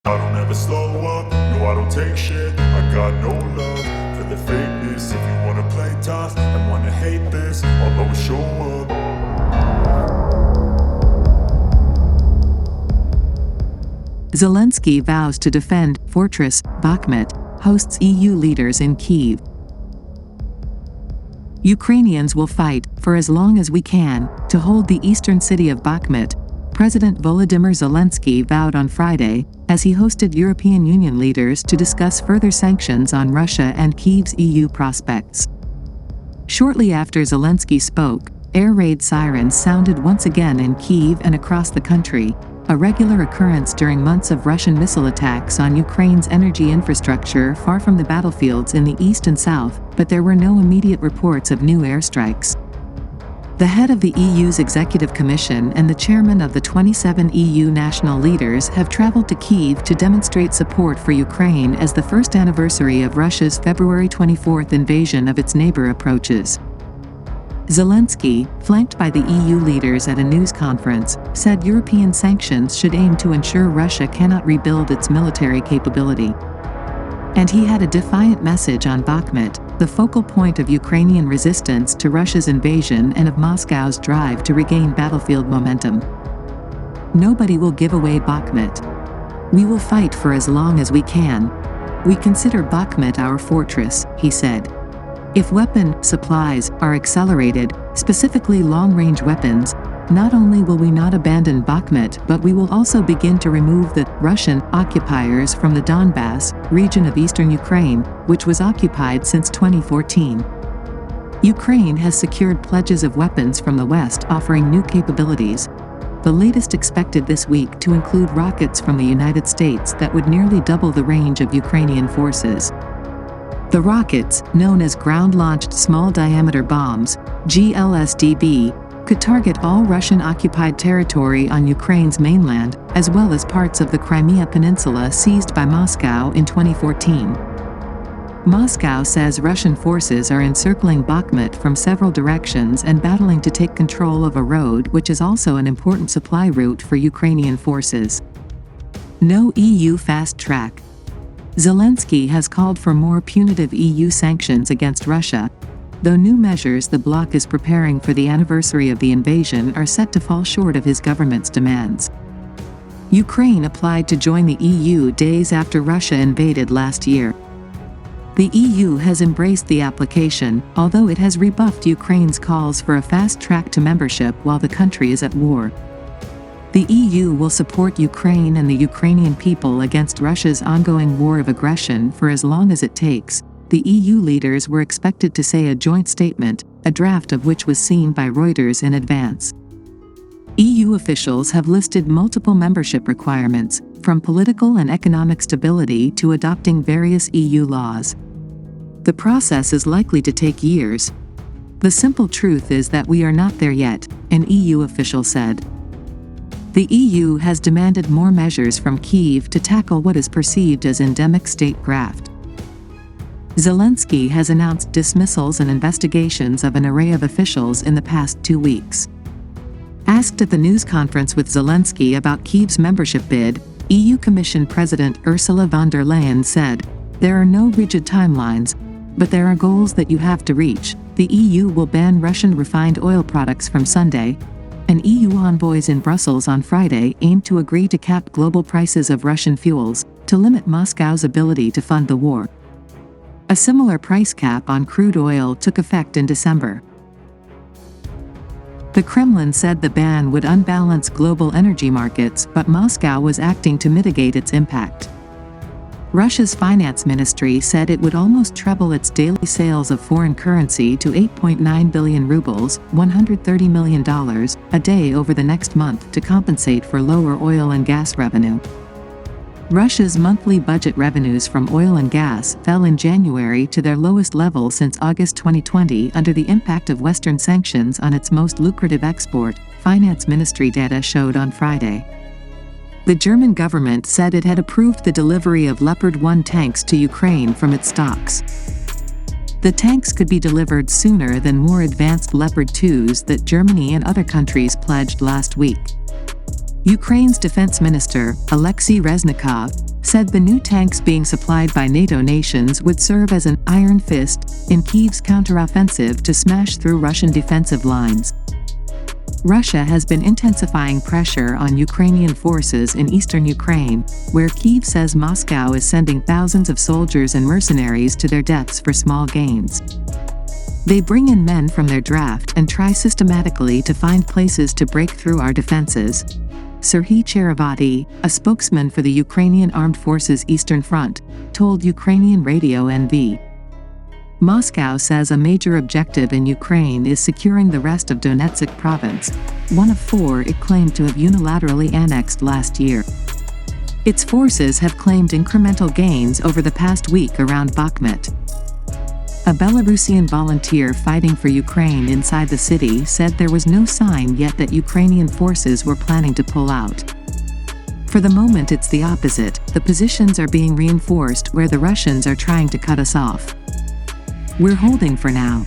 I don't ever slow up, no I don't take shit. I got no love for the fakeness. If you wanna play tough and wanna hate this, I'll always show up. Zelenskiy vows to defend Fortress Bakhmut, hosts EU leaders in Kyiv. Ukrainians will fight, for as long as we can, to hold the eastern city of Bakhmut, President Volodymyr Zelenskiy vowed on Friday, as he hosted European Union leaders to discuss further sanctions on Russia and Kyiv's EU prospects. Shortly after Zelensky spoke, air raid sirens sounded once again in Kyiv and across the country, a regular occurrence during months of Russian missile attacks on Ukraine's energy infrastructure far from the battlefields in the east and south, but there were no immediate reports of new airstrikes. The head of the EU's Executive Commission and the chairman of the 27 EU national leaders have traveled to Kyiv to demonstrate support for Ukraine as the first anniversary of Russia's February 24 invasion of its neighbor approaches. Zelensky, flanked by the EU leaders at a news conference, said European sanctions should aim to ensure Russia cannot rebuild its military capability. And he had a defiant message on Bakhmut, the focal point of Ukrainian resistance to Russia's invasion and of Moscow's drive to regain battlefield momentum. Nobody will give away Bakhmut. We will fight for as long as we can. We consider Bakhmut our fortress, he said. If weapon supplies are accelerated, specifically long-range weapons, not only will we not abandon Bakhmut, but we will also begin to remove the Russian occupiers from the Donbass region of eastern Ukraine, which was occupied since 2014. Ukraine has secured pledges of weapons from the West offering new capabilities, the latest expected this week to include rockets from the United States that would nearly double the range of Ukrainian forces. The rockets, known as ground-launched small-diameter bombs, GLSDB, could target all Russian-occupied territory on Ukraine's mainland, as well as parts of the Crimea Peninsula seized by Moscow in 2014. Moscow says Russian forces are encircling Bakhmut from several directions and battling to take control of a road which is also an important supply route for Ukrainian forces. No EU fast track. Zelensky has called for more punitive EU sanctions against Russia, though new measures the bloc is preparing for the anniversary of the invasion are set to fall short of his government's demands. Ukraine applied to join the EU days after Russia invaded last year. The EU has embraced the application, although it has rebuffed Ukraine's calls for a fast track to membership while the country is at war. The EU will support Ukraine and the Ukrainian people against Russia's ongoing war of aggression for as long as it takes, the EU leaders were expected to say a joint statement, a draft of which was seen by Reuters in advance. EU officials have listed multiple membership requirements, from political and economic stability to adopting various EU laws. The process is likely to take years. The simple truth is that we are not there yet, an EU official said. The EU has demanded more measures from Kyiv to tackle what is perceived as endemic state graft. Zelensky has announced dismissals and investigations of an array of officials in the past 2 weeks. Asked at the news conference with Zelensky about Kyiv's membership bid, EU Commission President Ursula von der Leyen said, "There are no rigid timelines, but there are goals that you have to reach. The EU will ban Russian refined oil products from Sunday." And EU envoys in Brussels on Friday aimed to agree to cap global prices of Russian fuels, to limit Moscow's ability to fund the war. A similar price cap on crude oil took effect in December. The Kremlin said the ban would unbalance global energy markets, but Moscow was acting to mitigate its impact. Russia's finance ministry said it would almost treble its daily sales of foreign currency to 8.9 billion rubles, $130 million, a day over the next month to compensate for lower oil and gas revenue. Russia's monthly budget revenues from oil and gas fell in January to their lowest level since August 2020 under the impact of Western sanctions on its most lucrative export, finance ministry data showed on Friday. The German government said it had approved the delivery of Leopard 1 tanks to Ukraine from its stocks. The tanks could be delivered sooner than more advanced Leopard 2s that Germany and other countries pledged last week. Ukraine's defense minister, Alexei Reznikov, said the new tanks being supplied by NATO nations would serve as an iron fist in Kyiv's counteroffensive to smash through Russian defensive lines. Russia has been intensifying pressure on Ukrainian forces in eastern Ukraine, where Kyiv says Moscow is sending thousands of soldiers and mercenaries to their deaths for small gains. They bring in men from their draft and try systematically to find places to break through our defenses. Serhiy Cherevati, a spokesman for the Ukrainian Armed Forces Eastern Front, told Ukrainian radio NV. Moscow says a major objective in Ukraine is securing the rest of Donetsk province, one of 4 it claimed to have unilaterally annexed last year. Its forces have claimed incremental gains over the past week around Bakhmut. A Belarusian volunteer fighting for Ukraine inside the city said there was no sign yet that Ukrainian forces were planning to pull out. For the moment it's the opposite, the positions are being reinforced where the Russians are trying to cut us off. We're holding for now.